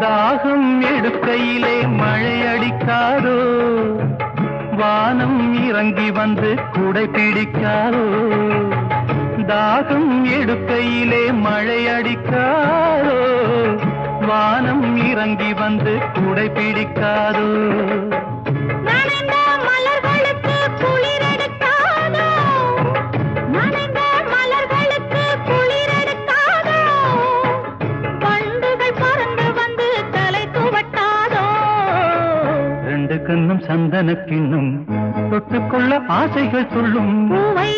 தாகம் எடுக்கையிலே மழை அடிக்காதோ, வானம் இறங்கி வந்து குடை பிடிக்காதோ. தாகம் எடுக்கையிலே மழை அடிக்காதோ, வானம் இறங்கி வந்து குடை பிடிக்காதோ. கண்ணும் சந்தன கிண்ணும் தொட்டுக்கொள்ள ஆசைகள் சொல்லும். பூவை